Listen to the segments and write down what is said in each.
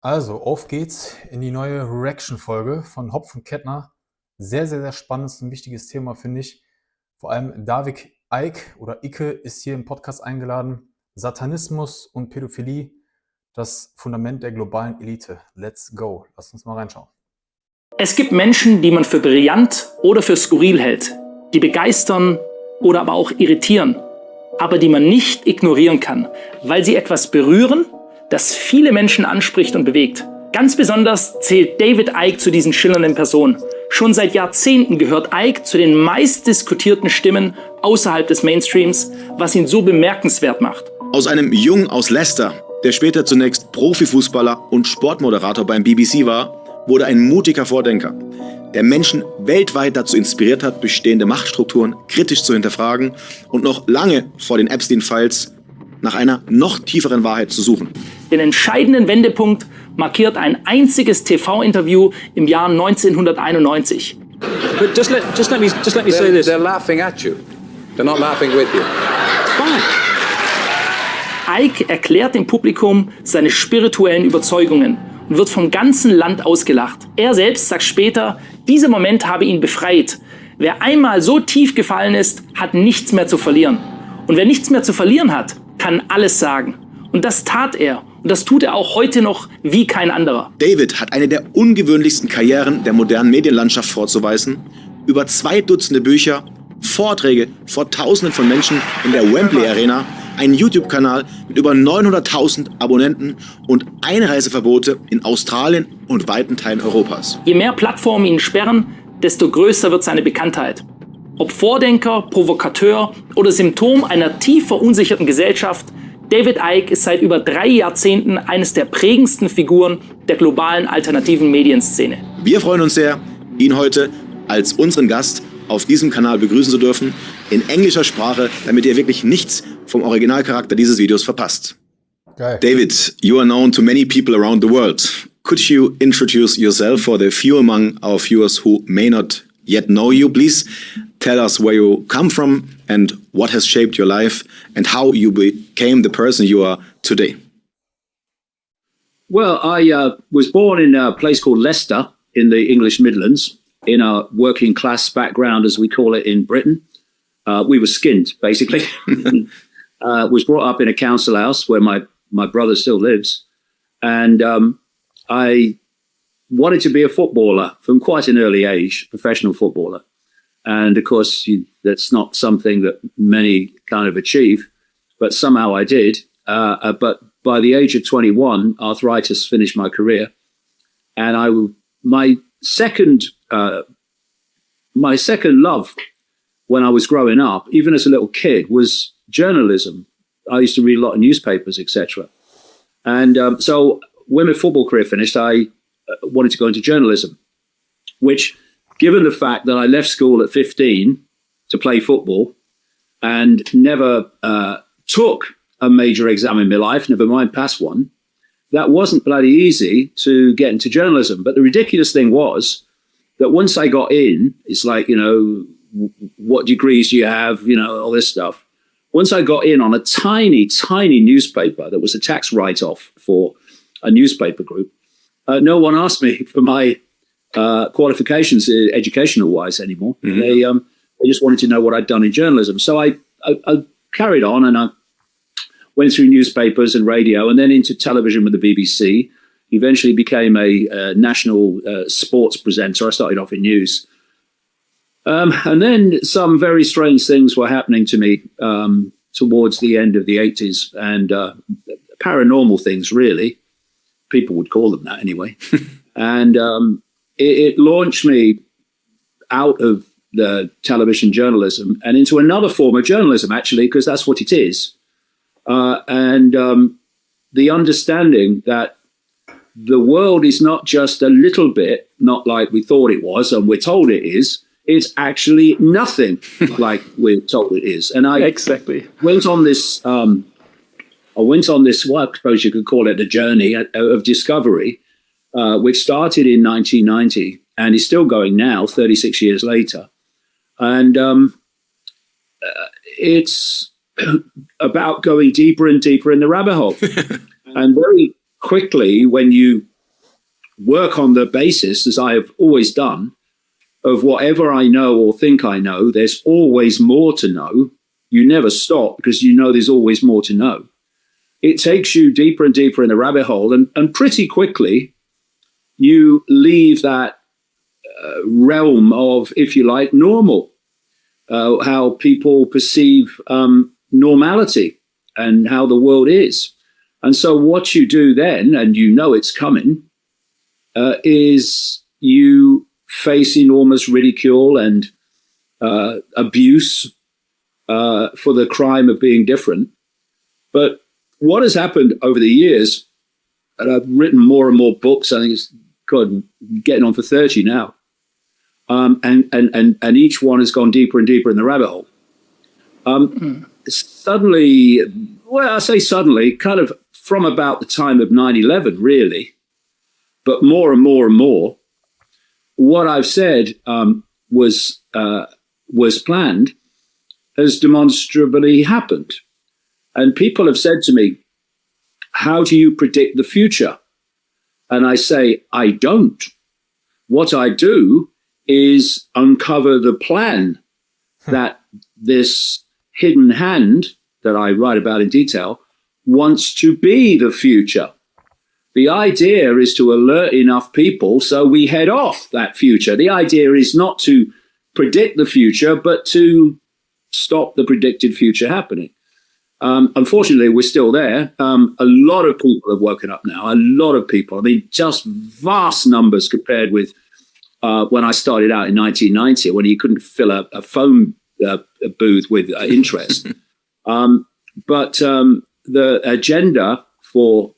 Also, auf geht's in die neue Reaction-Folge von Hopf und Kettner. Sehr, sehr, sehr spannendes und wichtiges Thema, finde ich. Vor allem David Icke oder Icke ist hier im Podcast eingeladen. Satanismus und Pädophilie, das Fundament der globalen Elite. Let's go. Lass uns mal reinschauen. Es gibt Menschen, die man für brillant oder für skurril hält, die begeistern oder aber auch irritieren, aber die man nicht ignorieren kann, weil sie etwas berühren, das viele Menschen anspricht und bewegt. Ganz besonders zählt David Icke zu diesen schillernden Personen. Schon seit Jahrzehnten gehört Icke zu den meistdiskutierten Stimmen außerhalb des Mainstreams, was ihn so bemerkenswert macht. Aus einem Jungen aus Leicester, der später zunächst Profifußballer und Sportmoderator beim BBC war, wurde ein mutiger Vordenker, der Menschen weltweit dazu inspiriert hat, bestehende Machtstrukturen kritisch zu hinterfragen und noch lange vor den Epstein-Files nach einer noch tieferen Wahrheit zu suchen. Den entscheidenden Wendepunkt markiert ein einziges TV-Interview im Jahr 1991. But just let me say this. They're laughing at you. They're not laughing with you. Fine. Icke erklärt dem Publikum seine spirituellen Überzeugungen und wird vom ganzen Land ausgelacht. Er selbst sagt später, dieser Moment habe ihn befreit. Wer einmal so tief gefallen ist, hat nichts mehr zu verlieren. Und wer nichts mehr zu verlieren hat, kann alles sagen. Und das tat er. Und das tut er auch heute noch wie kein anderer. David hat eine der ungewöhnlichsten Karrieren der modernen Medienlandschaft vorzuweisen. Über 2 Dutzende Bücher, Vorträge vor Tausenden von Menschen in der Wembley Arena, einen YouTube-Kanal mit über 900.000 Abonnenten und Einreiseverbote in Australien und weiten Teilen Europas. Je mehr Plattformen ihn sperren, desto größer wird seine Bekanntheit. Ob Vordenker, Provokateur oder Symptom einer tief verunsicherten Gesellschaft, David Icke ist seit über 3 Jahrzehnten eines der prägendsten Figuren der globalen alternativen Medienszene. Wir freuen uns sehr, ihn heute als unseren Gast auf diesem Kanal begrüßen zu dürfen, in englischer Sprache, damit ihr wirklich nichts vom Originalcharakter dieses Videos verpasst. Geil. David, you are known to many people around the world. Could you introduce yourself for the few among our viewers who may not yet know you? Please tell us where you come from and what has shaped your life and how you became the person you are today. Well, I was born in a place called Leicester in the English Midlands, in a working class background, as we call it in Britain. We were skint, basically. Was brought up in a council house where my brother still lives. And I wanted to be a footballer from quite an early age, professional footballer. And of course, that's not something that many kind of achieve, but somehow I did. But by the age of 21, arthritis finished my career. And my second love when I was growing up, even as a little kid, was journalism. I used to read a lot of newspapers, etc. And so when my football career finished, I wanted to go into journalism, which, given the fact that I left school at 15 to play football and never took a major exam in my life, never mind pass one, that wasn't bloody easy to get into journalism. But the ridiculous thing was that once I got in, it's like, what degrees do you have, all this stuff. Once I got in on a tiny, tiny newspaper that was a tax write-off for a newspaper group, no one asked me for my qualifications educational-wise anymore. Mm-hmm. They just wanted to know what I'd done in journalism. So I carried on, and I went through newspapers and radio and then into television with the BBC. Eventually became a national sports presenter. I started off in news. And then some very strange things were happening to me towards the end of the 80s, and paranormal things, really. People would call them that anyway. And it launched me out of the television journalism and into another form of journalism, actually, because that's what it is. And the understanding that the world is not just a little bit, not like we thought it was and we're told it is. It's actually nothing like we're told it is. And I went on this, well, I suppose you could call it a journey of discovery, which started in 1990 and is still going now, 36 years later. And it's about going deeper and deeper in the rabbit hole. And very quickly, when you work on the basis, as I have always done, of whatever I know or think I know, there's always more to know. You never stop because you know there's always more to know. It takes you deeper and deeper in the rabbit hole, and pretty quickly you leave that realm of, if you like, normal, how people perceive normality and how the world is. And so what you do then, and you know it's coming, is you face enormous ridicule and abuse for the crime of being different. But what has happened over the years, and I've written more and more books, I think it's getting on for 30 now, and each one has gone deeper and deeper in the rabbit hole. Suddenly, well, I say suddenly, kind of from about the time of 9/11, really, but more and more and more, what I've said was planned has demonstrably happened. And people have said to me, how do you predict the future? And I say, I don't. What I do is uncover the plan that this hidden hand that I write about in detail wants to be the future. The idea is to alert enough people so we head off that future. The idea is not to predict the future, but to stop the predicted future happening. Unfortunately, we're still there. A lot of people have woken up now. A lot of people. I mean, just vast numbers compared with when I started out in 1990, when you couldn't fill a phone booth with interest. But the agenda for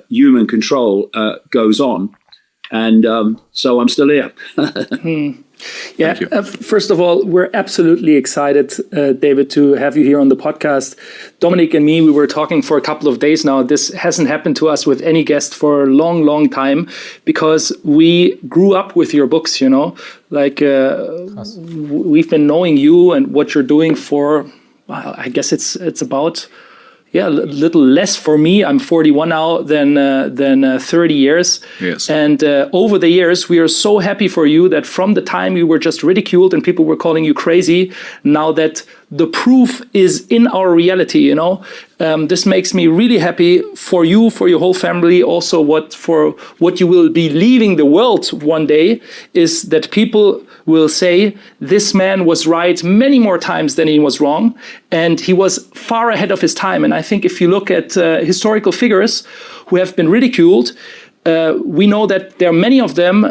human control goes on. And so I'm still here. Yeah, first of all, we're absolutely excited, David, to have you here on the podcast. Dominik and me, we were talking for a couple of days now. This hasn't happened to us with any guest for a long, long time because we grew up with your books, you know. Like we've been knowing you and what you're doing for, well, I guess it's about... a little less for me. I'm 41 now than 30 years. Yes. And over the years, we are so happy for you that from the time you were just ridiculed and people were calling you crazy, now that the proof is in our reality, you know, this makes me really happy for you, for your whole family. Also, what you will be leaving the world one day is that people will say this man was right many more times than he was wrong, and he was far ahead of his time. And I think if you look at historical figures who have been ridiculed, we know that there are many of them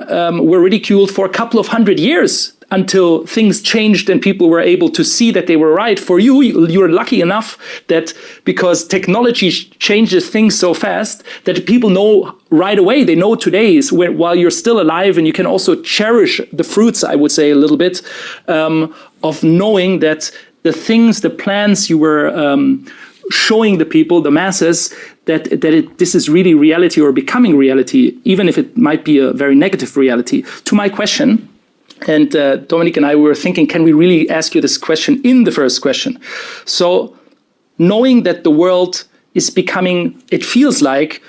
were ridiculed for a couple of 100 years until things changed and people were able to see that they were right. For you, you're lucky enough that because technology changes things so fast that people know right away. They know today is while you're still alive, and you can also cherish the fruits, I would say, a little bit, of knowing that the things, the plans you were showing the people, the masses, this is really reality or becoming reality, even if it might be a very negative reality. To my question, and Dominik and I were thinking, can we really ask you this question in the first question? So knowing that the world is becoming, it feels like,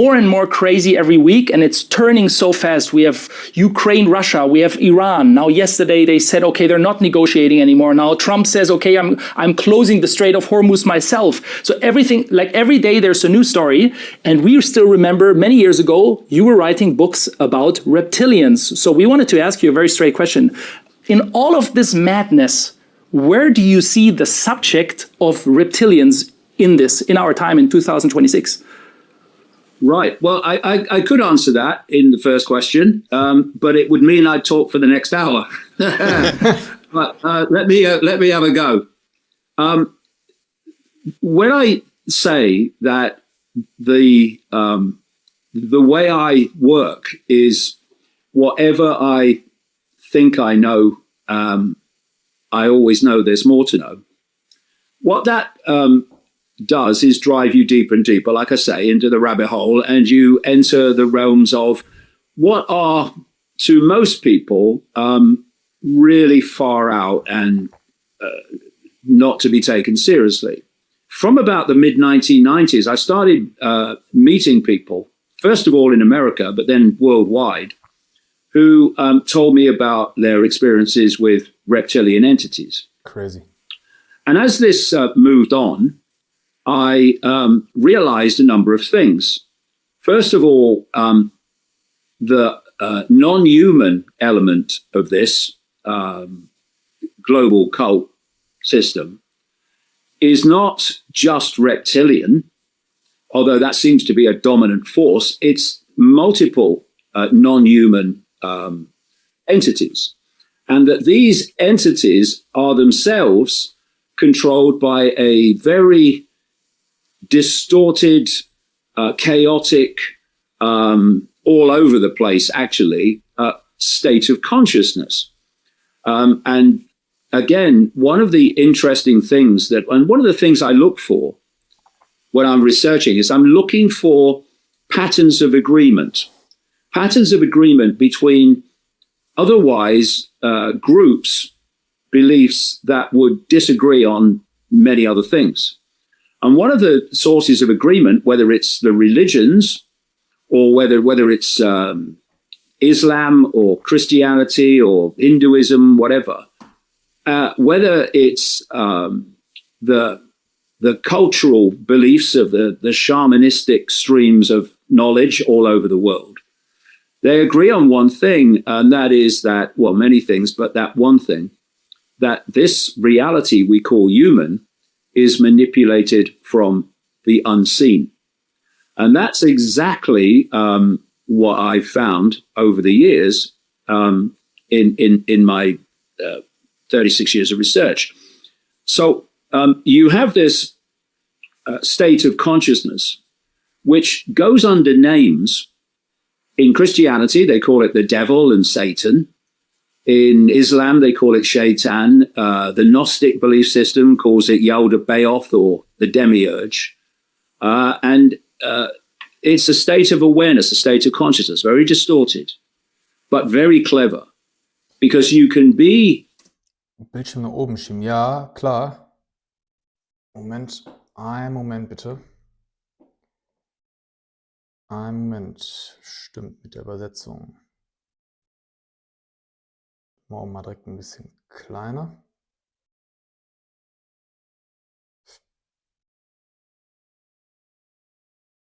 more and more crazy every week, and it's turning so fast. We have Ukraine, Russia, we have Iran. Now, yesterday they said, okay, they're not negotiating anymore. Now Trump says, okay, I'm closing the Strait of Hormuz myself. So everything, like every day there's a new story. And we still remember many years ago, you were writing books about reptilians. So we wanted to ask you a very straight question. In all of this madness, where do you see the subject of reptilians in our time in 2026? Right. Well, I could answer that in the first question, but it would mean I'd talk for the next hour. But let me have a go. When I say that the way I work is whatever I think I know, I always know there's more to know. What that does is drive you deeper and deeper, like I say, into the rabbit hole, and you enter the realms of what are, to most people, really far out and not to be taken seriously. From about the mid-1990s, I started meeting people first of all in America, but then worldwide, who told me about their experiences with reptilian entities. Crazy. And as this moved on, I realized a number of things. First of all, the non-human element of this global cult system is not just reptilian, although that seems to be a dominant force. It's multiple non-human entities, and that these entities are themselves controlled by a very distorted, chaotic, all over the place, actually, state of consciousness. And again, one of the interesting things and one of the things I look for when I'm researching is I'm looking for patterns of agreement between otherwise groups, beliefs that would disagree on many other things. And one of the sources of agreement, whether it's the religions or whether it's Islam or Christianity or Hinduism, whatever, whether it's the cultural beliefs of the shamanistic streams of knowledge all over the world, they agree on one thing, and that is that, well, many things, but that one thing, that this reality we call human is manipulated from the unseen. And that's exactly what I found over the years in my 36 years of research. So you have this state of consciousness which goes under names. In Christianity, they call it the devil and Satan. In Islam, they call it shaitan. The Gnostic belief system calls it Yaldabaoth, or the demiurge. And it's a state of awareness, a state of consciousness, very distorted, but very clever. Because you can be... Bildschirm nach oben schieben. Ja, klar. Einen Moment bitte. Einen Moment. Stimmt mit der Übersetzung. Machen wir mal direkt ein bisschen kleiner.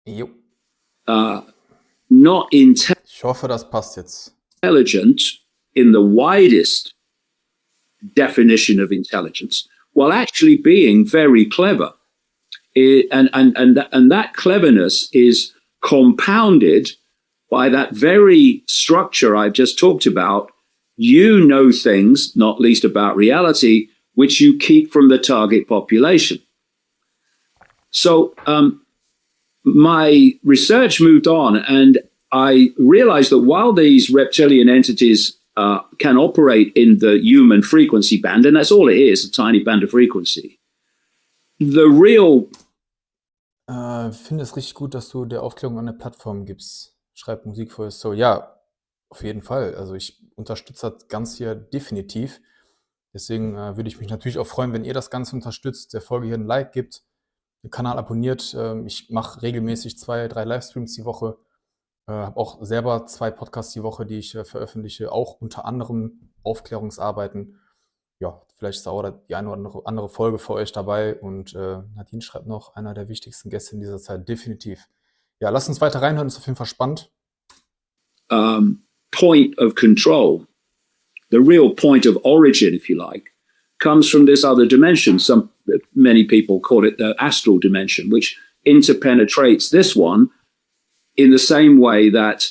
Jo. Not Ich hoffe, das passt jetzt. intelligent in the widest definition of intelligence, while actually being very clever. And that cleverness is compounded by that very structure I've just talked about. You know things, not least about reality, which you keep from the target population. So my research moved on, and I realized that while these reptilian entities can operate in the human frequency band, and that's all it is, a tiny band of frequency, the real... Ich finde es richtig gut, dass du der Aufklärung eine Plattform gibst. Schreib Musik für so. Ja, auf jeden Fall. Also ich unterstütze das Ganze hier definitiv. Deswegen würde ich mich natürlich auch freuen, wenn ihr das Ganze unterstützt, der Folge hier ein Like gibt, den Kanal abonniert. Ich mache regelmäßig 2-3 Livestreams die Woche. Habe auch selber 2 Podcasts die Woche, die ich veröffentliche, auch unter anderem Aufklärungsarbeiten. Ja, vielleicht ist auch die eine oder andere Folge für euch dabei. Und Nadine schreibt noch, einer der wichtigsten Gäste in dieser Zeit, definitiv. Ja, lasst uns weiter reinhören, ist auf jeden Fall spannend. Point of control, the real point of origin, if you like, comes from this other dimension. Many people call it the astral dimension, which interpenetrates this one in the same way that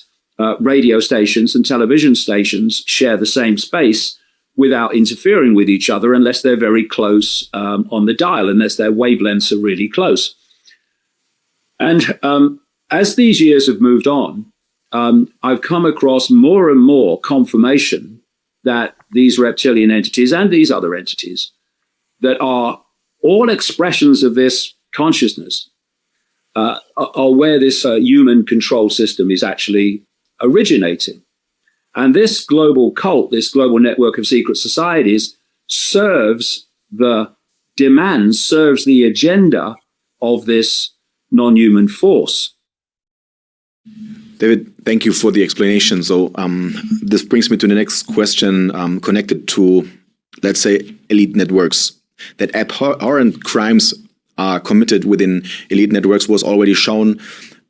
radio stations and television stations share the same space without interfering with each other, unless they're very close on the dial, unless their wavelengths are really close. And as these years have moved on, I've come across more and more confirmation that these reptilian entities and these other entities that are all expressions of this consciousness are where this human control system is actually originating. And this global cult, this global network of secret societies, serves the demands, serves the agenda of this non-human force. David, thank you for the explanation. So this brings me to the next question connected to, let's say, elite networks. That abhorrent crimes are committed within elite networks was already shown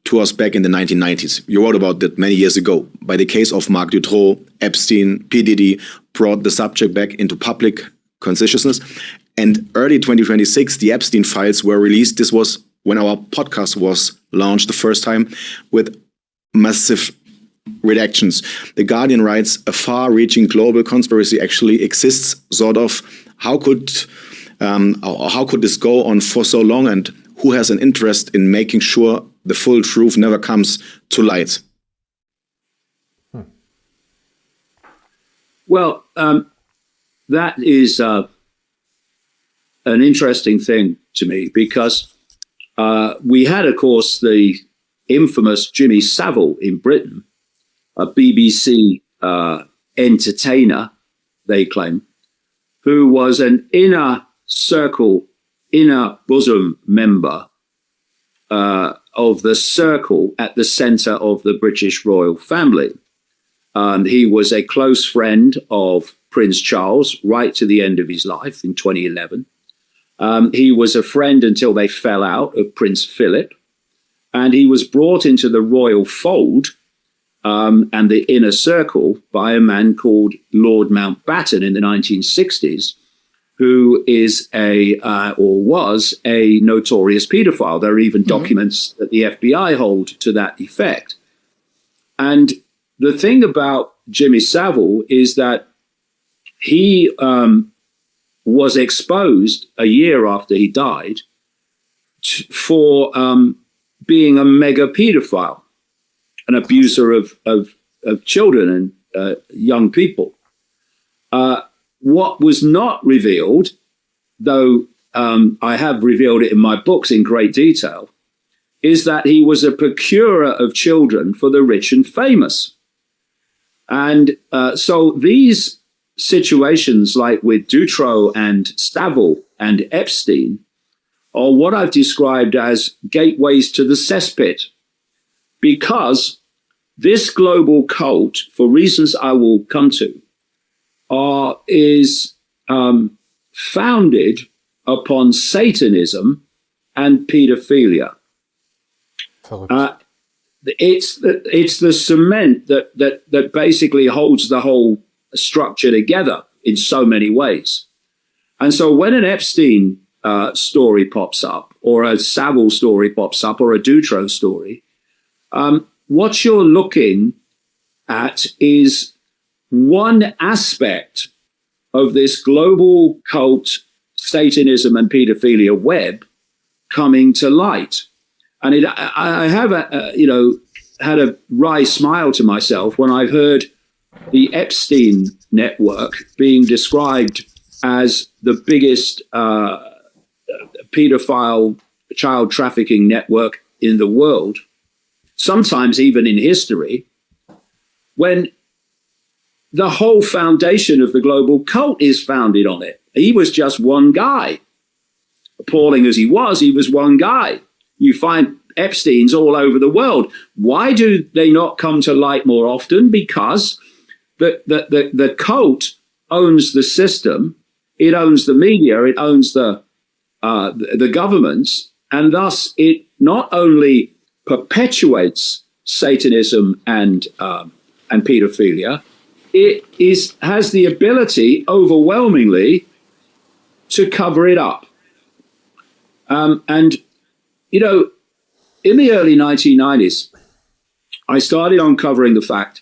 to us back in the 1990s. You wrote about that many years ago. By the case of Mark Dutroux, Epstein, P. Diddy brought the subject back into public consciousness. And early 2026, the Epstein files were released. This was when our podcast was launched the first time with massive redactions. The Guardian writes, a far-reaching global conspiracy actually exists, sort of. How could this go on for so long, and who has an interest in making sure the full truth never comes to light? Well, that is an interesting thing to me, because we had, of course, the infamous Jimmy Savile in Britain, a BBC entertainer, they claim, who was an inner bosom member of the circle at the center of the British royal family. He was a close friend of Prince Charles right to the end of his life in 2011. He was a friend until they fell out of Prince Philip. And he was brought into the royal fold and the inner circle by a man called Lord Mountbatten in the 1960s, who is was a notorious paedophile. There are even documents that the FBI hold to that effect. And the thing about Jimmy Savile is that he was exposed a year after he died for being a mega paedophile, an abuser of children and young people. What was not revealed, though I have revealed it in my books in great detail, is that he was a procurer of children for the rich and famous. And so these situations, like with Dutroux and Savile and Epstein, are what I've described as gateways to the cesspit, because this global cult, for reasons I will come to, is founded upon Satanism and pedophilia. It's the cement that basically holds the whole structure together in so many ways. And so when an Epstein story pops up, or a Savile story pops up, or a Dutroux story, what you're looking at is one aspect of this global cult, Satanism and pedophilia web coming to light. And I have had a wry smile to myself when I've heard the Epstein network being described as the biggest pedophile child trafficking network in the world, sometimes even in history, when the whole foundation of the global cult is founded on it. He was just one guy. Appalling as he was one guy. You find Epsteins all over the world. Why do they not come to light more often? Because the cult owns the system, it owns the media, it owns the governments, and thus it not only perpetuates Satanism and pedophilia, it has the ability overwhelmingly to cover it up. And you know, in the early 1990s, I started uncovering the fact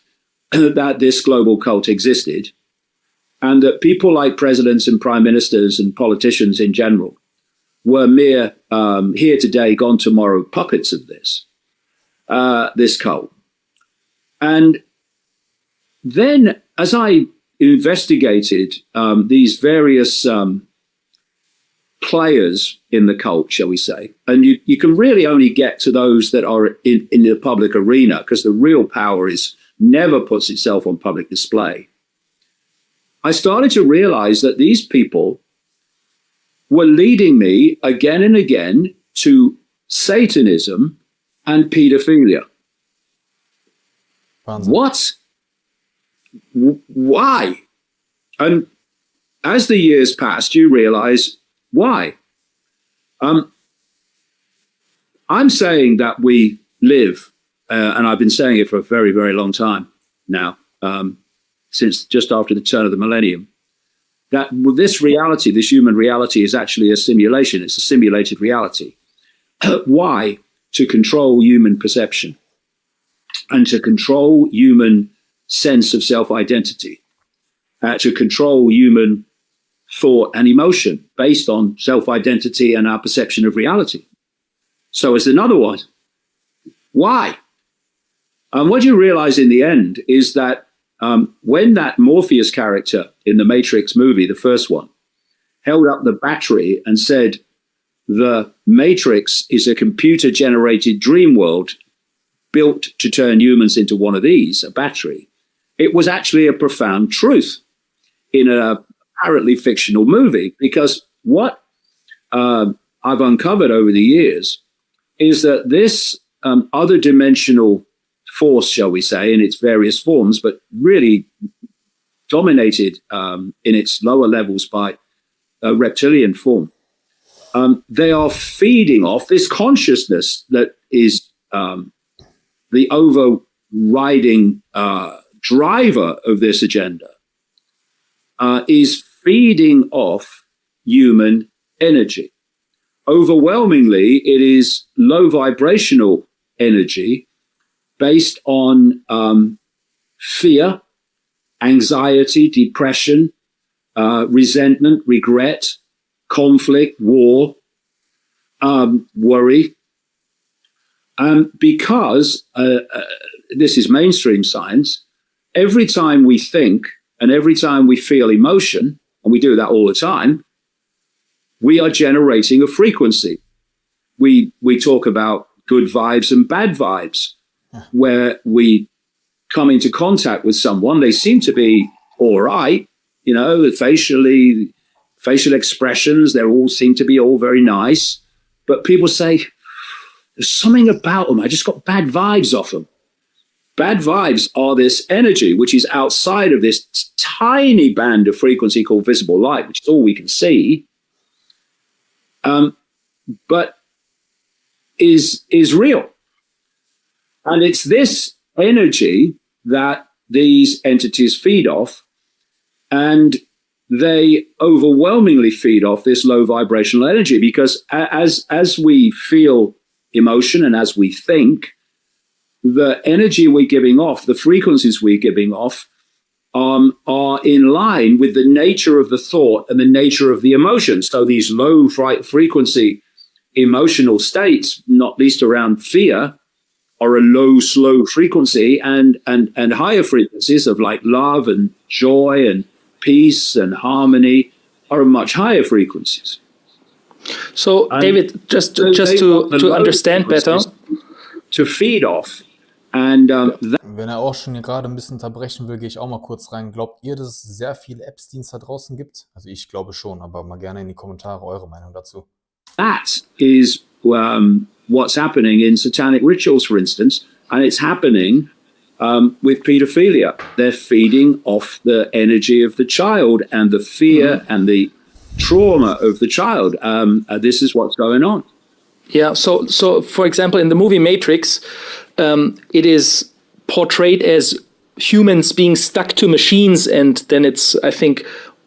that this global cult existed, and that people like presidents and prime ministers and politicians in general were mere here today, gone tomorrow puppets of this cult. And then as I investigated these various players in the cult, shall we say, and you can really only get to those that are in the public arena, because the real power never puts itself on public display. I started to realize that these people were leading me again and again to Satanism and pedophilia. Wahnsinn. What? Why? And as the years passed, you realize why. I'm saying that we live, and I've been saying it for a very, very long time now, since just after the turn of the millennium, that this reality, this human reality, is actually a simulation. It's a simulated reality. Why? To control human perception and to control human sense of self-identity, to control human thought and emotion based on self-identity and our perception of reality. So it's another one. Why? And what you realize in the end is that when that Morpheus character in the Matrix movie, the first one, held up the battery and said, the Matrix is a computer-generated dream world built to turn humans into one of these, a battery, it was actually a profound truth in a apparently fictional movie, because what I've uncovered over the years is that this other dimensional force, shall we say, in its various forms, but really dominated in its lower levels by a reptilian form, they are feeding off this consciousness that is the overriding driver of this agenda, is feeding off human energy. Overwhelmingly, it is low vibrational energy based on fear, anxiety, depression, resentment, regret, conflict, war, worry. Because this is mainstream science, every time we think and every time we feel emotion, and we do that all the time, we are generating a frequency. We talk about good vibes and bad vibes, where we come into contact with someone, they seem to be all right, you know, facial expressions, they all seem to be all very nice, but people say, there's something about them, I just got bad vibes off them. Bad vibes are this energy which is outside of this tiny band of frequency called visible light, which is all we can see, but is real. And it's this energy that these entities feed off, and they overwhelmingly feed off this low vibrational energy, because as we feel emotion and as we think, the energy we're giving off, the frequencies we're giving off, are in line with the nature of the thought and the nature of the emotion. So these low frequency emotional states, not least around fear, are a low, slow frequency, and higher frequencies of like love and joy and peace and harmony are much higher frequencies. So, and David, just to understand better, to feed off. And wenn auch schon hier gerade ein bisschen unterbrechen will, gehe ich auch mal kurz rein. Glaubt ihr, dass es sehr viele Epsteins da draußen gibt? Also ich glaube schon, aber mal gerne in die Kommentare eure Meinung dazu. That is what's happening in satanic rituals, for instance, and it's happening with pedophilia. They're feeding off the energy of the child and the fear and the trauma of the child. This is what's going on. Yeah, so for example, in the movie Matrix, it is portrayed as humans being stuck to machines, and then it's, I think,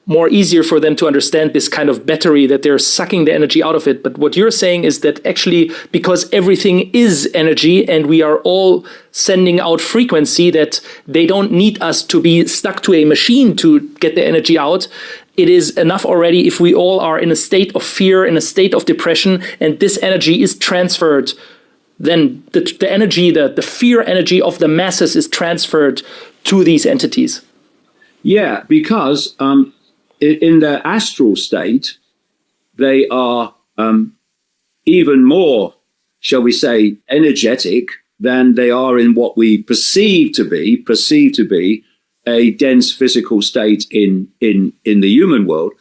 more easier for them to understand this kind of battery, that they're sucking the energy out of it. But what you're saying is that actually, because everything is energy and we are all sending out frequency, that they don't need us to be stuck to a machine to get the energy out. It is enough already if we all are in a state of fear, in a state of depression, and this energy is transferred. Then the energy, the fear energy of the masses is transferred to these entities. Yeah, because in their astral state, they are even more, shall we say, energetic than they are in what we perceive to be a dense physical state in the human world.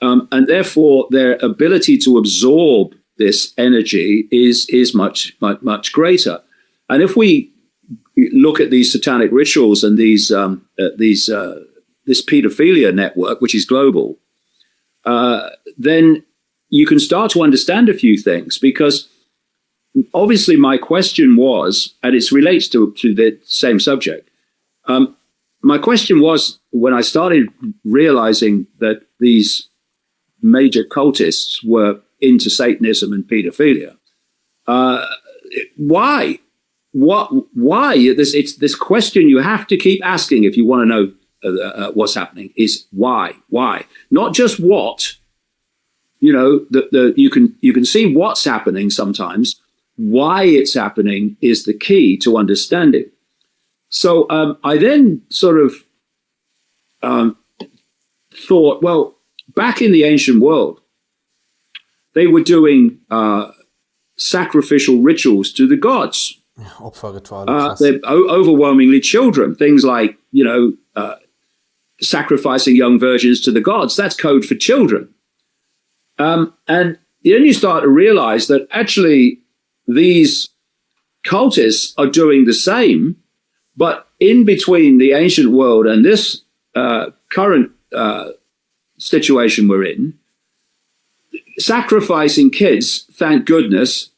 And therefore, their ability to absorb this energy is much, much, much greater. And if we look at these satanic rituals and this pedophilia network, which is global, then you can start to understand a few things, because obviously my question was, and it relates to the same subject. My question was, when I started realizing that these major cultists were into Satanism and pedophilia, why? Why? It's this question you have to keep asking if you want to know what's happening, is why? Why? Not just what. You know, you can see what's happening sometimes. Why it's happening is the key to understanding. So I then sort of thought, well, back in the ancient world, they were doing sacrificial rituals to the gods. They're overwhelmingly children. Things like, sacrificing young virgins to the gods. That's code for children. And then you start to realize that actually these cultists are doing the same, but in between the ancient world and this current situation we're in, sacrificing kids, thank goodness,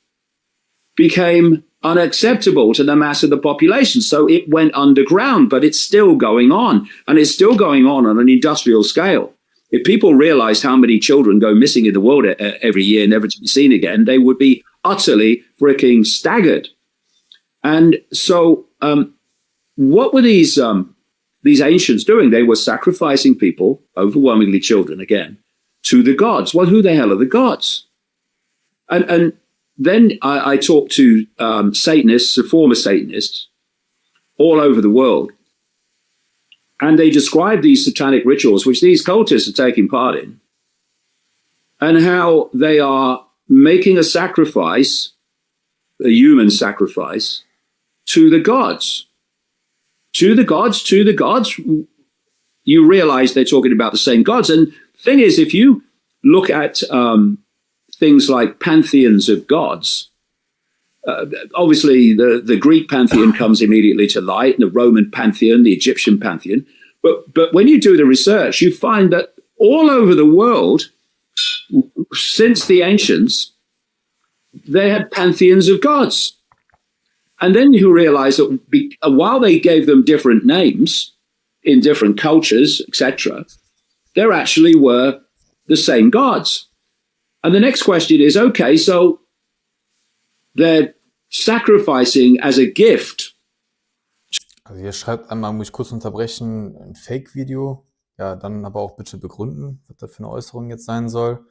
became unacceptable to the mass of the population. So it went underground, but it's still going on. And it's still going on an industrial scale. If people realized how many children go missing in the world every year, never to be seen again, they would be utterly freaking staggered. And so what were these ancients doing? They were sacrificing people, overwhelmingly children again, to the gods. Well, who the hell are the gods? And then I talked to Satanists, former Satanists, all over the world. And they describe these satanic rituals, which these cultists are taking part in, and how they are making a sacrifice, a human sacrifice, to the gods. To the gods, to the gods. You realize they're talking about the same gods. And the thing is, if you look at things like pantheons of gods, obviously the Greek pantheon comes immediately to light, and the Roman pantheon, the Egyptian pantheon. But when you do the research, you find that all over the world, since the ancients, they had pantheons of gods. And then you realize that while they gave them different names in different cultures, etc., there actually were the same gods. And the next question is, okay, so they're sacrificing as a gift. Also hier schreibt einmal, muss ich kurz unterbrechen, ein Fake-Video. Ja, dann aber auch bitte begründen, was das für eine Äußerung jetzt sein soll.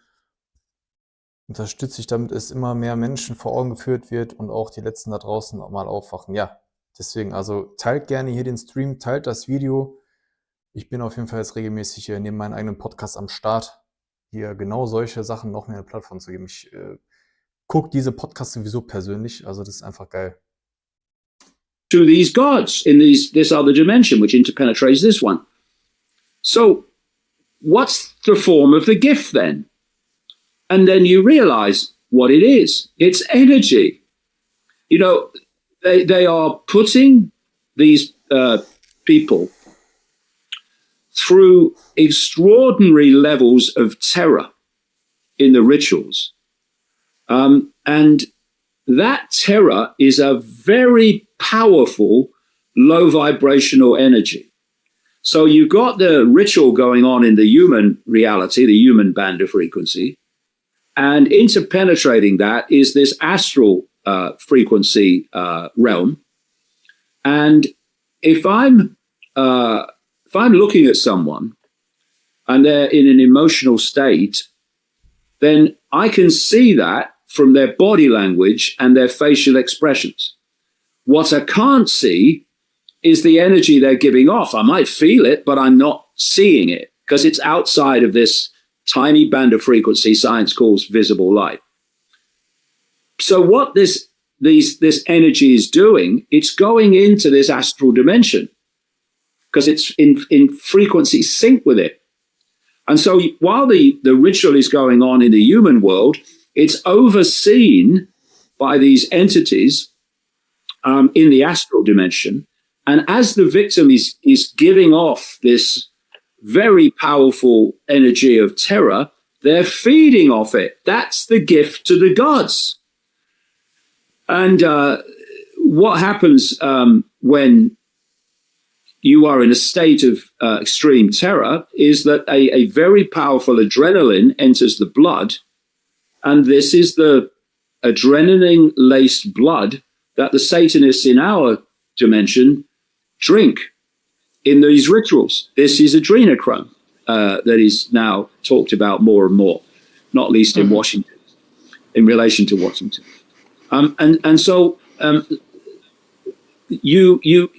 Unterstütze ich damit, dass immer mehr Menschen vor Augen geführt wird und auch die Letzten da draußen auch mal aufwachen. Ja, deswegen, also teilt gerne hier den Stream, teilt das Video. Ich bin auf jeden Fall jetzt regelmäßig hier neben meinem eigenen Podcast am Start, hier genau solche Sachen noch mehr eine Plattform zu geben. Ich gucke diese Podcasts sowieso persönlich, also das ist einfach geil. To these gods in this other dimension, which interpenetrates this one. So, what's the form of the gift then? And then you realize what it is. It's energy. You know, they are putting these people through extraordinary levels of terror in the rituals. And that terror is a very powerful, low vibrational energy. So you've got the ritual going on in the human reality, the human band of frequency, and interpenetrating that is this astral frequency realm. And if I'm looking at someone and they're in an emotional state, then I can see that from their body language and their facial expressions. What I can't see is the energy they're giving off. I might feel it, but I'm not seeing it because it's outside of this tiny band of frequency science calls visible light. So what this energy is doing, it's going into this astral dimension because it's in frequency sync with it. And so while the ritual is going on in the human world, it's overseen by these entities in the astral dimension. And as the victim is giving off this very powerful energy of terror, they're feeding off it. That's the gift to the gods. And what happens when you are in a state of extreme terror is that a very powerful adrenaline enters the blood. And this is the adrenaline-laced blood that the Satanists in our dimension drink in these rituals. This is adrenochrome that is now talked about more and more, not least in Washington, in relation to Washington. So you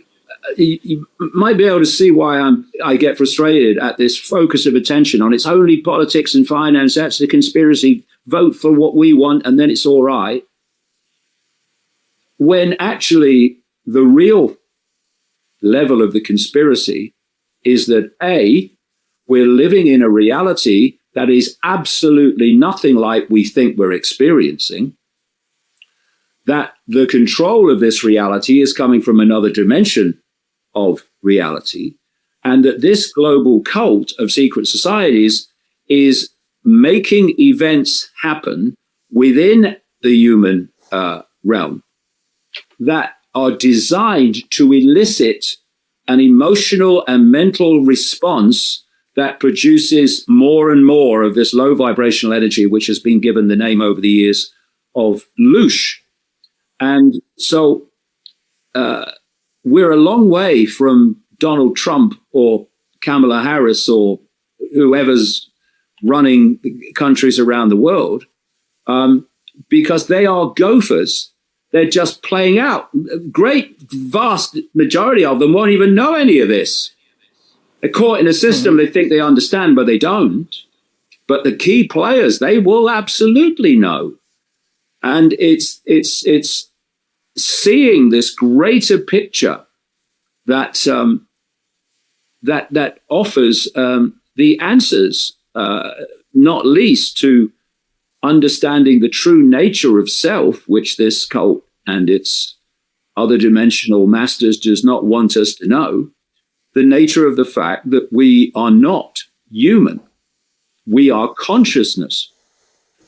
might be able to see why I get frustrated at this focus of attention on it's only politics and finance. That's the conspiracy. Vote for what we want, and then it's all right. When actually the real level of the conspiracy is that A, we're living in a reality that is absolutely nothing like we think we're experiencing, that the control of this reality is coming from another dimension of reality, and that this global cult of secret societies is making events happen within the human realm that are designed to elicit an emotional and mental response that produces more and more of this low vibrational energy, which has been given the name over the years of loosh. And so we're a long way from Donald Trump or Kamala Harris or whoever's running countries around the world, because they are gophers. They're just playing out. Great, vast majority of them won't even know any of this. They're caught in a system they think they understand, but they don't. But the key players, they will absolutely know. And it's seeing this greater picture that that offers the answers, not least to understanding the true nature of self, which this cult and its other dimensional masters does not want us to know, the nature of the fact that we are not human. We are consciousness,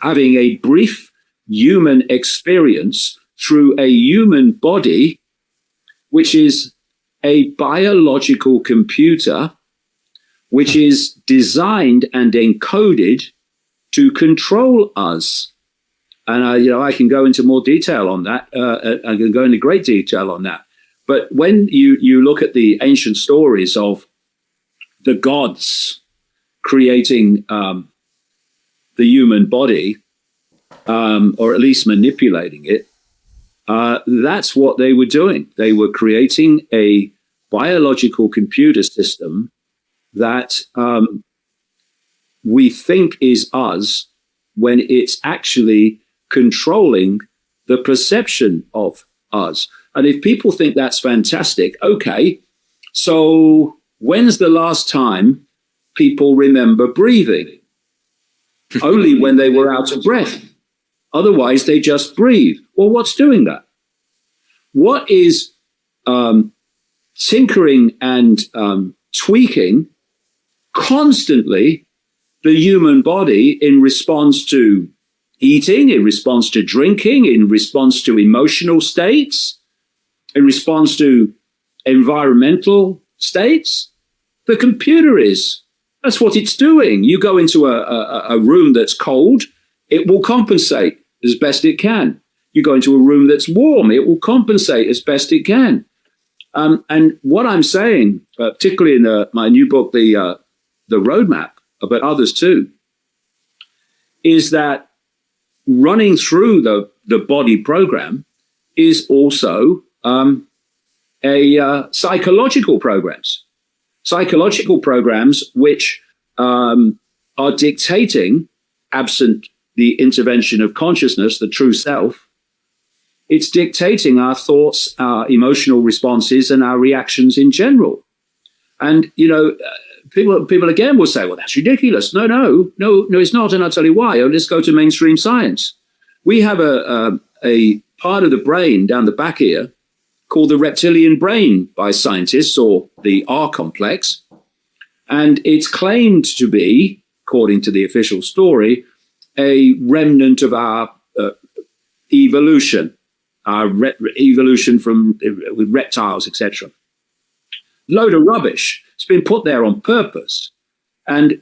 having a brief human experience through a human body, which is a biological computer, which is designed and encoded to control us. And I can go into more detail on that. I can go into great detail on that. But when you look at the ancient stories of the gods creating the human body, or at least manipulating it, that's what they were doing. They were creating a biological computer system that we think is us when it's actually controlling the perception of us. And if people think that's fantastic, okay, so when's the last time people remember breathing? Only when they were out of breath. Otherwise, they just breathe. Well, what's doing that? What is tinkering and tweaking constantly the human body in response to eating, in response to drinking, in response to emotional states, in response to environmental states? The computer is. That's what it's doing. You go into a room that's cold, it will compensate as best it can. You go into a room that's warm, it will compensate as best it can. And what I'm saying, particularly in my new book, The Roadmap, but others too, is that running through the body program is also psychological programs. Psychological programs which are dictating, absent the intervention of consciousness, the true self, it's dictating our thoughts, our emotional responses, and our reactions in general. And, people again will say, well, that's ridiculous. No, it's not. And I'll tell you why. Let's go to mainstream science. We have a part of the brain down the back here called the reptilian brain by scientists, or the R complex. And it's claimed to be, according to the official story, a remnant of our evolution, evolution from with reptiles, etc. Load of rubbish. It's been put there on purpose. And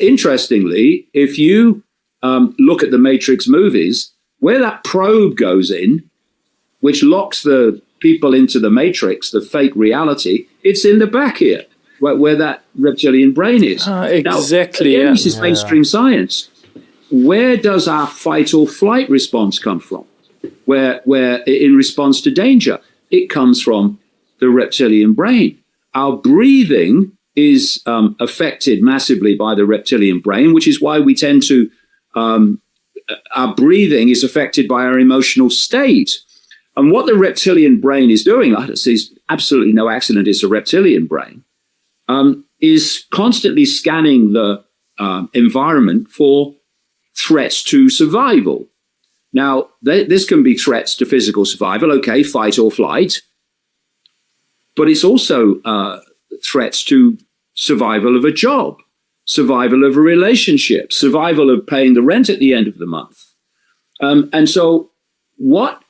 interestingly, if you look at the Matrix movies, where that probe goes in, which locks the people into the Matrix, the fake reality, it's in the back here, where that reptilian brain is. Exactly. Now, again, this is mainstream science. Where does our fight or flight response come from? Where in response to danger, it comes from the reptilian brain. Our breathing is affected massively by the reptilian brain, which is why we tend to, our breathing is affected by our emotional state. And what the reptilian brain is doing, there's absolutely no accident, it's a reptilian brain, is constantly scanning the environment for threats to survival. Now, this can be threats to physical survival, okay, fight or flight, but it's also threats to survival of a job, survival of a relationship, survival of paying the rent at the end of the month. And so what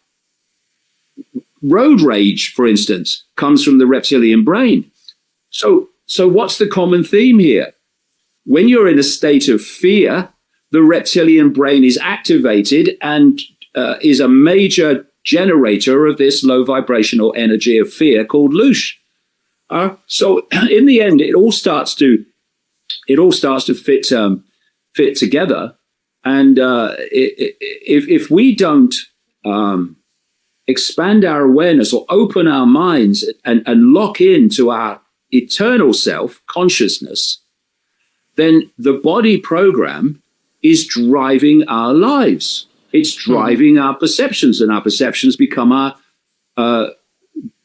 road rage, for instance, comes from the reptilian brain. So what's the common theme here? When you're in a state of fear, the reptilian brain is activated and is a major generator of this low vibrational energy of fear called loosh. So in the end, it all starts to fit together. And if we don't expand our awareness or open our minds and lock into our eternal self consciousness, then the body program is driving our lives. It's driving our perceptions, and our perceptions become our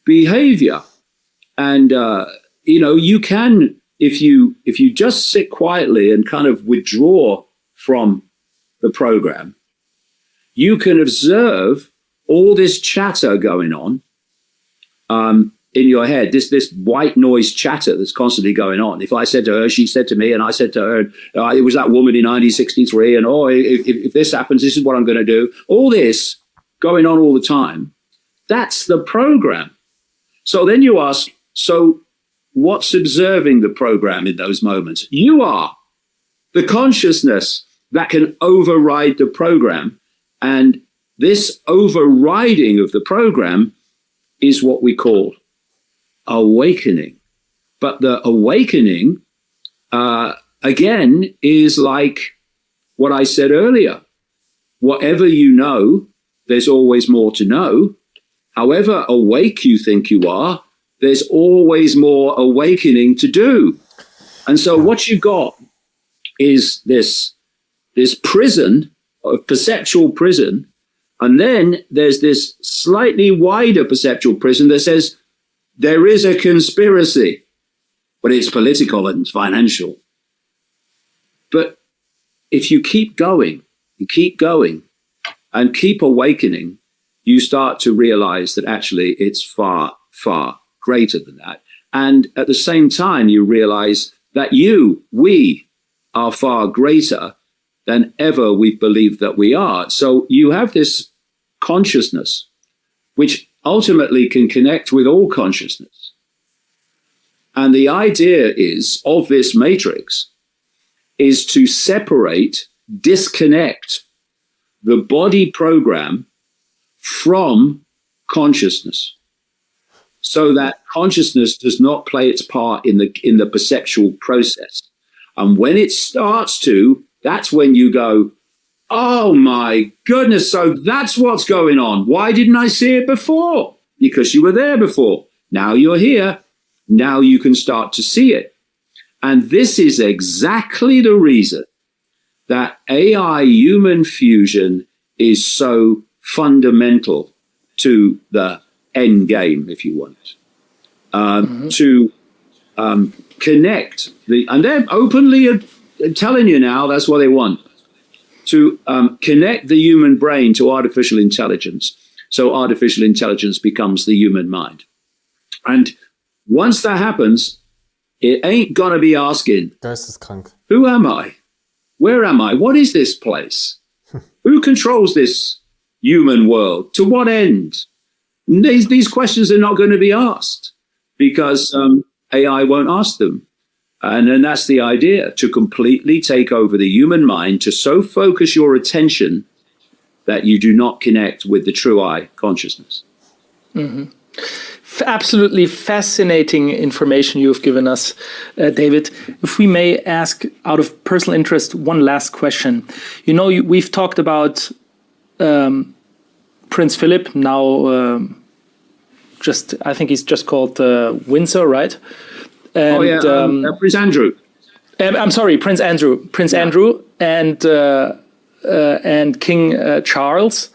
behavior. And you can, if you just sit quietly and kind of withdraw from the program, you can observe all this chatter going on in your head, this white noise chatter that's constantly going on. If I said to her, she said to me, and I said to her, it was that woman in 1963, and if this happens, this is what I'm going to do. All this going on all the time, that's the program. So then you ask, so what's observing the program in those moments? You are the consciousness that can override the program. And this overriding of the program is what we call awakening. But the awakening, again, is like what I said earlier. Whatever you know, there's always more to know. However awake you think you are, there's always more awakening to do. And so what you got is this prison, a perceptual prison, and then there's this slightly wider perceptual prison that says there is a conspiracy, but it's political and it's financial. But if you keep going and keep awakening, you start to realize that actually it's far, far greater than that. And at the same time, you realize that we are far greater than ever we believed that we are. So you have this consciousness, which ultimately can connect with all consciousness. And the idea is, of this matrix, is to separate, disconnect the body program from consciousness, so that consciousness does not play its part in the perceptual process. And when it starts to, that's when you go, oh my goodness, so that's what's going on. Why didn't I see it before? Because you were there before. Now you're here. Now you can start to see it. And this is exactly the reason that AI human fusion is so fundamental to the end game, if you want, to connect and they're openly telling you now that's what they want, to connect the human brain to artificial intelligence, So artificial intelligence becomes the human mind. And once that happens, it ain't gonna be asking, Geisteskrank. who am I? Where am I? What is this place? Who controls this human world? To what end? These questions are not going to be asked because AI won't ask them. And then that's the idea, to completely take over the human mind, to so focus your attention that you do not connect with the true I consciousness. Mm-hmm. Absolutely fascinating information you've given us, David. If we may ask, out of personal interest, one last question. You know, we've talked about Prince Philip, now I think he's just called Windsor, right? And, Prince Andrew. I'm sorry, Prince Andrew. Prince Andrew and King Charles.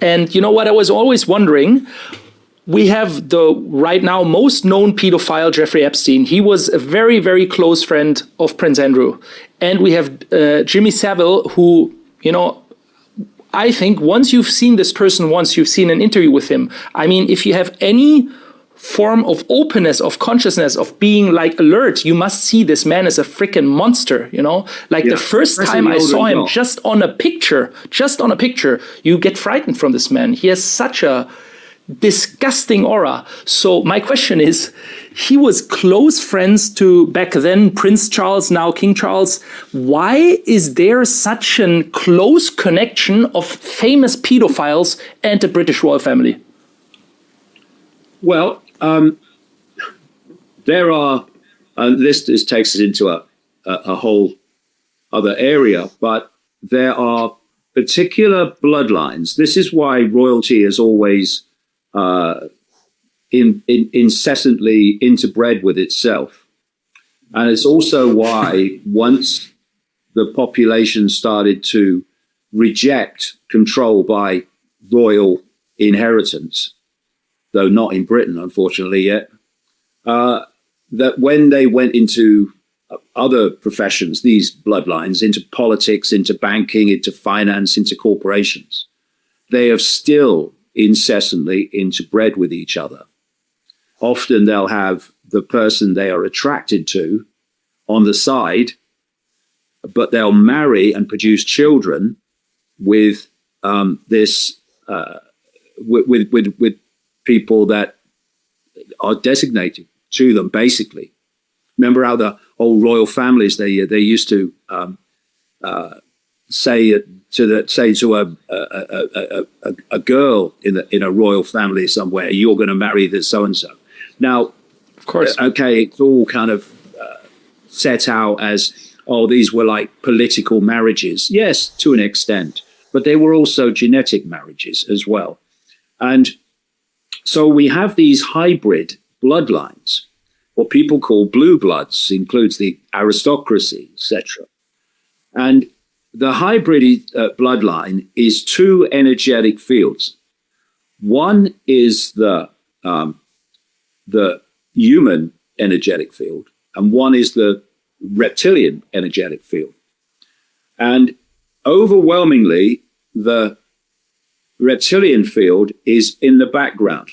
And you know what, I was always wondering, we have the right now most known pedophile, Jeffrey Epstein. He was a very, very close friend of Prince Andrew. And we have Jimmy Savile, who, you know, I think once you've seen this person, once you've seen an interview with him, I mean, if you have any form of openness, of consciousness, of being like alert, you must see this man as a freaking monster, you know? Like the first time I saw him just on a picture, you get frightened from this man. He has such a disgusting aura. So my question is, he was close friends to, back then, Prince Charles, now King Charles. Why is there such a close connection of famous pedophiles and the British royal family? Well, there are, this takes us into a whole other area, but there are particular bloodlines. This is why royalty is always incessantly interbred with itself. And it's also why once the population started to reject control by royal inheritance, though not in Britain, unfortunately, yet, that when they went into other professions, these bloodlines, into politics, into banking, into finance, into corporations, they have still incessantly interbred with each other. Often they'll have the person they are attracted to on the side, but they'll marry and produce children with with people that are designated to them, basically. Remember how the old royal families, they used to say to a girl in a royal family somewhere, you're going to marry this so and so. Now, of course, okay, it's all kind of set out as, these were like political marriages. Yes, to an extent, but they were also genetic marriages as well. And so we have these hybrid bloodlines, what people call blue bloods, includes the aristocracy, etc. And the hybrid bloodline is two energetic fields. One is the human energetic field, and one is the reptilian energetic field. And overwhelmingly, the reptilian field is in the background.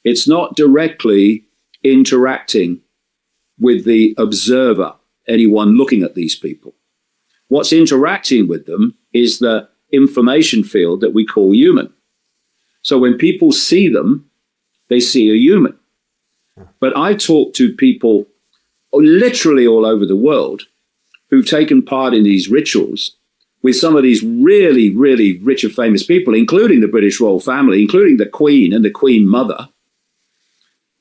It's not directly interacting with the observer, anyone looking at these people. What's interacting with them is the information field that we call human. So when people see them, they see a human. But I talk to people literally all over the world who've taken part in these rituals with some of these really, really rich and famous people, including the British royal family, including the Queen and the Queen Mother,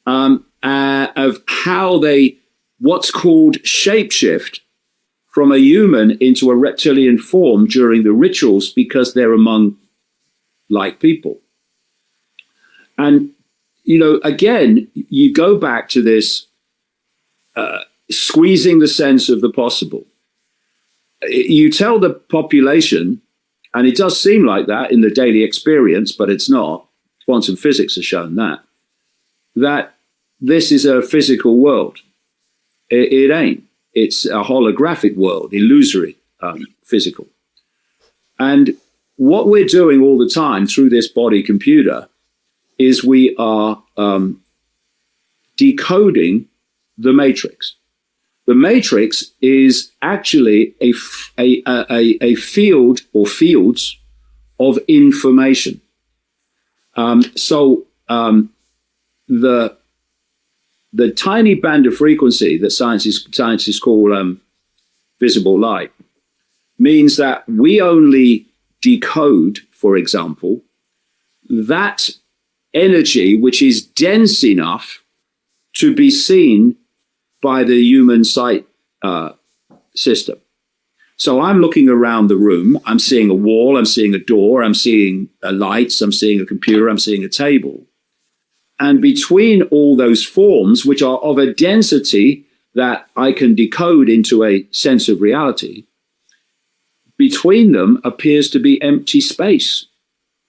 of how they, what's called shapeshift from a human into a reptilian form during the rituals because they're among like people. And, you know, again, you go back to this squeezing the sense of the possible. You tell the population, and it does seem like that in the daily experience, but it's not. Quantum physics has shown that this is a physical world. It ain't. It's a holographic world, illusory, physical. And what we're doing all the time through this body computer is we are decoding the matrix. The matrix is actually a field or fields of information. The tiny band of frequency that scientists call visible light means that we only decode, for example, that energy which is dense enough to be seen by the human sight system. So I'm looking around the room, I'm seeing a wall, I'm seeing a door, I'm seeing lights, I'm seeing a computer, I'm seeing a table. And between all those forms, which are of a density that I can decode into a sense of reality, between them appears to be empty space.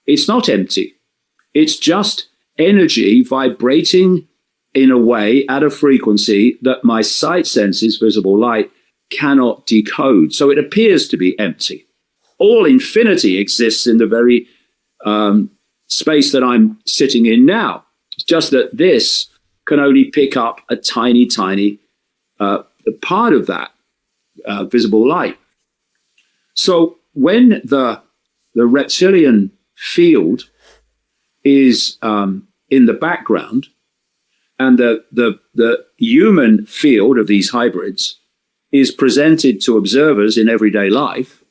It's not empty. It's just energy vibrating in a way at a frequency that my sight senses, visible light, cannot decode. So it appears to be empty. All infinity exists in the very space that I'm sitting in now. It's just that this can only pick up a tiny, tiny part of that visible light. So when the reptilian field is in the background, and the human field of these hybrids is presented to observers in everyday life,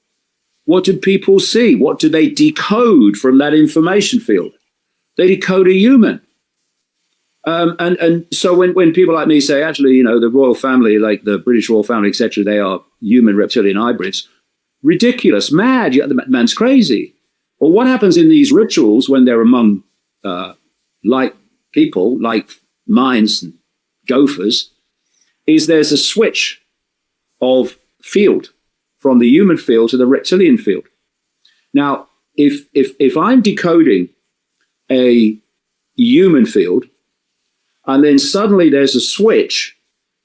what do people see? What do they decode from that information field? They decode a human. And so when people like me say, actually, the royal family, like the British royal family, etc., they are human reptilian hybrids, ridiculous, mad, the man's crazy. Well, what happens in these rituals when they're among like people, like minds and gophers, is there's a switch of field from the human field to the reptilian field. Now, if I'm decoding a human field, and then suddenly there's a switch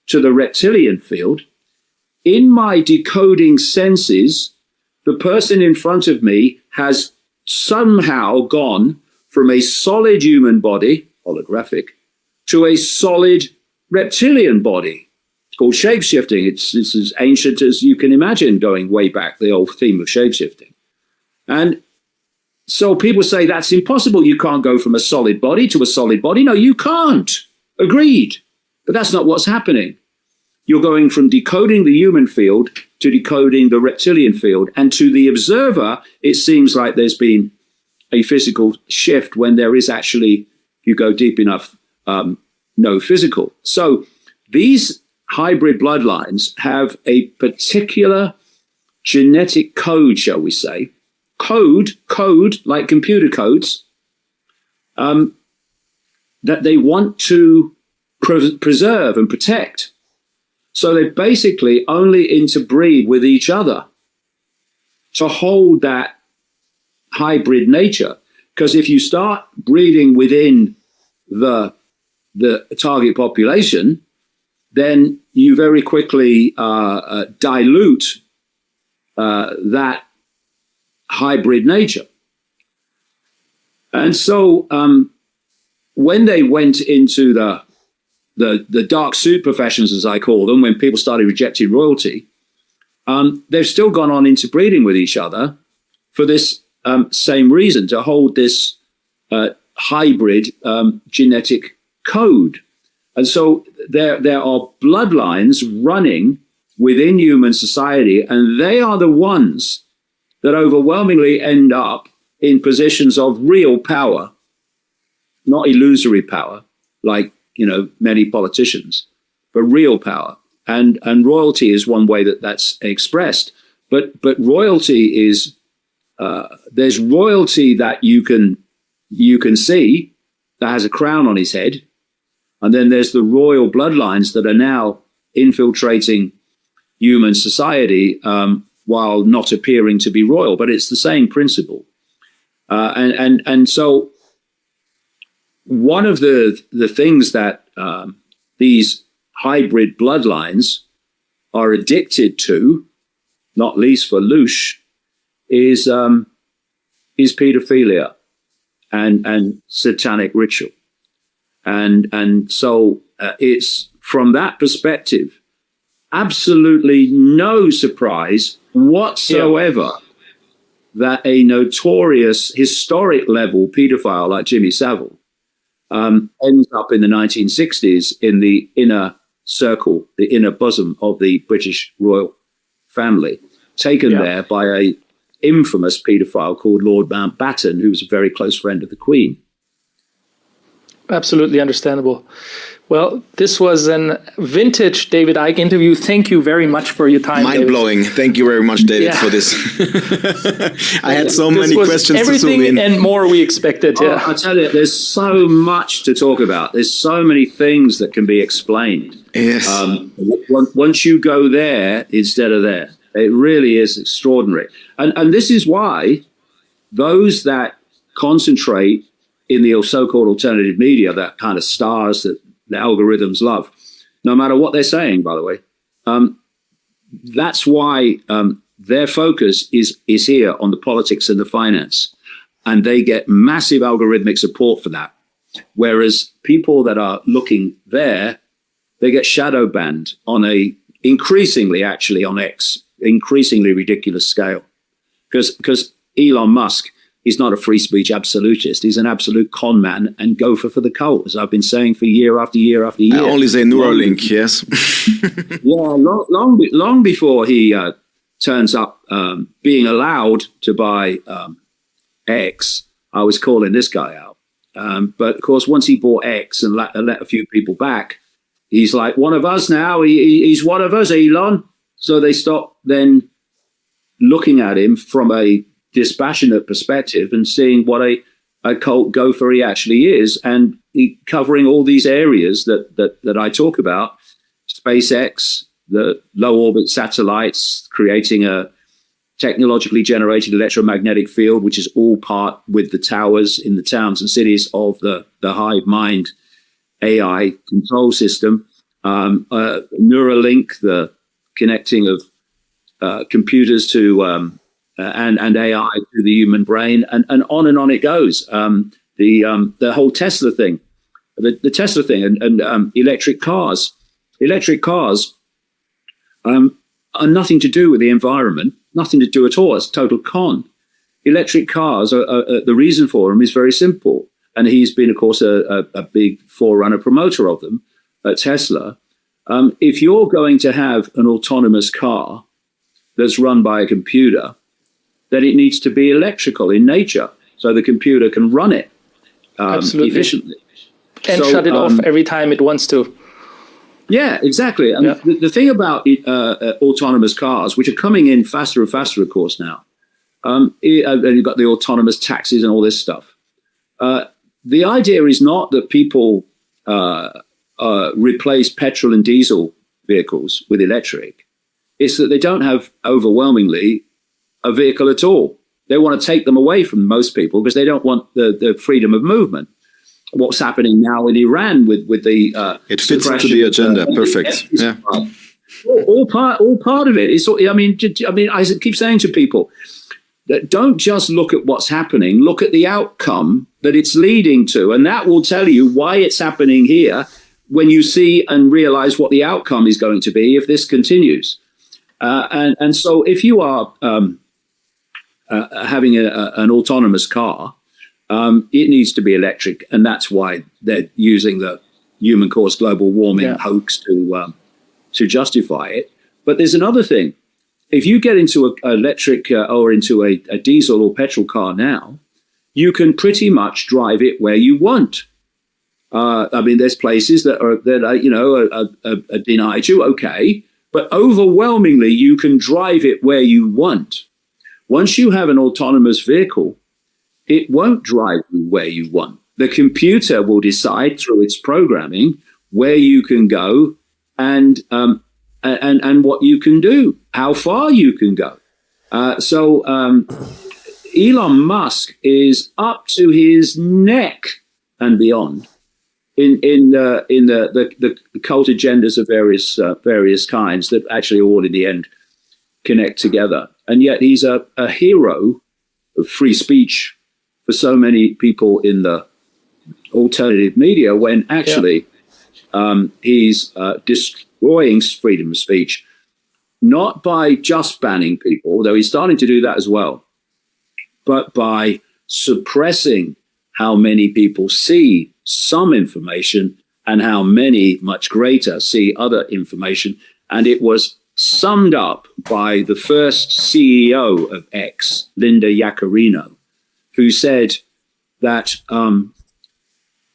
to the reptilian field, in my decoding senses, the person in front of me has somehow gone from a solid human body, holographic, to a solid reptilian body. It's called shape-shifting. It's as ancient as you can imagine, going way back, the old theme of shape-shifting. And so people say that's impossible. You can't go from a solid body to a solid body. No, you can't. Agreed. But that's not what's happening. You're going from decoding the human field to decoding the reptilian field. And to the observer, it seems like there's been a physical shift when there is actually, if you go deep enough, no physical. So these hybrid bloodlines have a particular genetic code, shall we say, code like computer codes, that they want to preserve and protect. So they basically only interbreed with each other to hold that hybrid nature. Because if you start breeding within the target population, then you very quickly dilute that hybrid nature. And so when they went into the dark suit professions, as I call them, when people started rejecting royalty, they've still gone on interbreeding with each other for this same reason, to hold this hybrid genetic code. And so there are bloodlines running within human society, and they are the ones that overwhelmingly end up in positions of real power, not illusory power, like many politicians, but real power. And royalty is one way that's expressed. But royalty is there's royalty that you can see that has a crown on his head, and then there's the royal bloodlines that are now infiltrating human society while not appearing to be royal. But it's the same principle, and so one of the things that these hybrid bloodlines are addicted to, not least for Lush, is is pedophilia and satanic ritual. And so it's from that perspective, absolutely no surprise whatsoever that a notorious historic level pedophile like Jimmy Savile ends up in the 1960s in the inner circle, the inner bosom of the British royal family, taken there by a infamous pedophile called Lord Mountbatten, who was a very close friend of the Queen. Absolutely understandable. Well, this was a vintage David Icke interview. Thank you very much for your time. Mind-blowing. Thank you very much, David, for this. I had so many questions to zoom in. Everything and more we expected. I tell you, there's so much to talk about. There's so many things that can be explained. Yes. Once you go there instead of there, it really is extraordinary. And this is why those that concentrate in the so-called alternative media, that kind of stars that the algorithms love, no matter what they're saying, by the way, that's why their focus is here on the politics and the finance. And they get massive algorithmic support for that. Whereas people that are looking there, they get shadow banned on a increasingly ridiculous scale. Because Elon Musk, he's not a free speech absolutist. He's an absolute con man and gopher for the cult, as I've been saying for year after year after year. I only say Neuralink, yes. long before he turns up being allowed to buy X, I was calling this guy out. But of course, once he bought X and let a few people back, he's like one of us now. He's one of us, Elon. So they stopped then looking at him from a dispassionate perspective and seeing what a cult gopher he actually is, and covering all these areas that I talk about: SpaceX, the low orbit satellites, creating a technologically generated electromagnetic field, which is all part with the towers in the towns and cities of the hive mind AI control system, Neuralink, the connecting of computers to and AI to the human brain, and on it goes. The whole Tesla thing, the Tesla thing, and electric cars. Electric cars are nothing to do with the environment, nothing to do at all. It's total con. Electric cars are the reason for them is very simple, and he's been, of course, a big forerunner promoter of them at Tesla. If you're going to have an autonomous car that's run by a computer, then it needs to be electrical in nature, so the computer can run it efficiently. And shut it off every time it wants to. Yeah, exactly. And the thing about autonomous cars, which are coming in faster and faster, of course, now, and you've got the autonomous taxis and all this stuff. The idea is not that people replace petrol and diesel vehicles with electric. It's that they don't have overwhelmingly a vehicle at all. They want to take them away from most people because they don't want the freedom of movement. What's happening now in Iran with the it fits into the agenda. Perfect. Yeah. All part of it is. I mean, I keep saying to people that don't just look at what's happening. Look at the outcome that it's leading to, and that will tell you why it's happening here. When you see and realize what the outcome is going to be if this continues, and so if you are having an autonomous car, it needs to be electric, and that's why they're using the human-caused global warming hoax to justify it. But there's another thing: if you get into an electric or into a diesel or petrol car now, you can pretty much drive it where you want. I mean, there's places that are denied you, okay, but overwhelmingly you can drive it where you want. Once you have an autonomous vehicle, it won't drive you where you want. The computer will decide through its programming where you can go and what you can do, how far you can go. So Elon Musk is up to his neck and beyond in the cult agendas of various kinds that actually all in the end connect together. And yet he's a hero free speech for so many people in the alternative media, when actually he's destroying freedom of speech, not by just banning people, though he's starting to do that as well, but by suppressing how many people see some information and how many, much greater, see other information. And it was summed up by the first CEO of X, Linda Yaccarino, who said that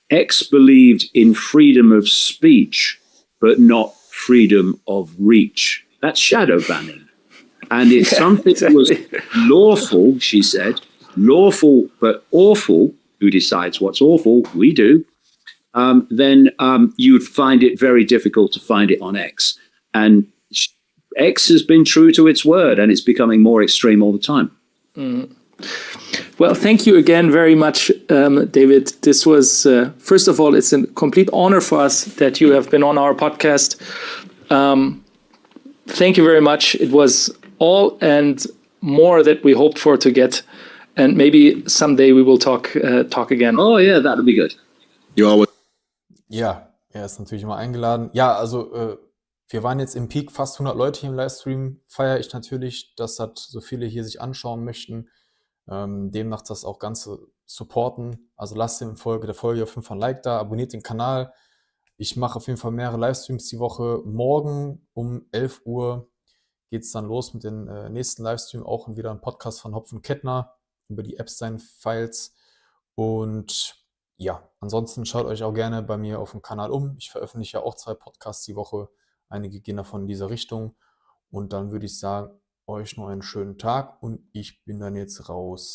X believed in freedom of speech, but not freedom of reach. That's shadow banning. And if something was lawful, she said, lawful but awful, who decides what's awful? We do. Then you'd find it very difficult to find it on X. And X has been true to its word, and it's becoming more extreme all the time. Well, thank you again very much, David. This was, first of all, it's a complete honor for us that you have been on our podcast. Thank you very much. It was all and more that we hoped for to get. And maybe someday we will talk again. Oh yeah, that would be good. Ja, er ist natürlich immer eingeladen. Ja, also wir waren jetzt im Peak fast 100 Leute hier im Livestream. Feiere ich natürlich, dass das so viele hier sich anschauen möchten. Demnach das auch Ganze supporten. Also lasst der Folge auf jeden Fall ein Like da, abonniert den Kanal. Ich mache auf jeden Fall mehrere Livestreams die Woche. Morgen um 11 Uhr geht es dann los mit dem nächsten Livestream. Auch wieder ein Podcast von Hopf und Kettner über die Epstein-Files. Und ja, ansonsten schaut euch auch gerne bei mir auf dem Kanal um. Ich veröffentliche ja auch 2 Podcasts die Woche. Einige gehen davon in dieser Richtung. Und dann würde ich sagen, euch noch einen schönen Tag und ich bin dann jetzt raus.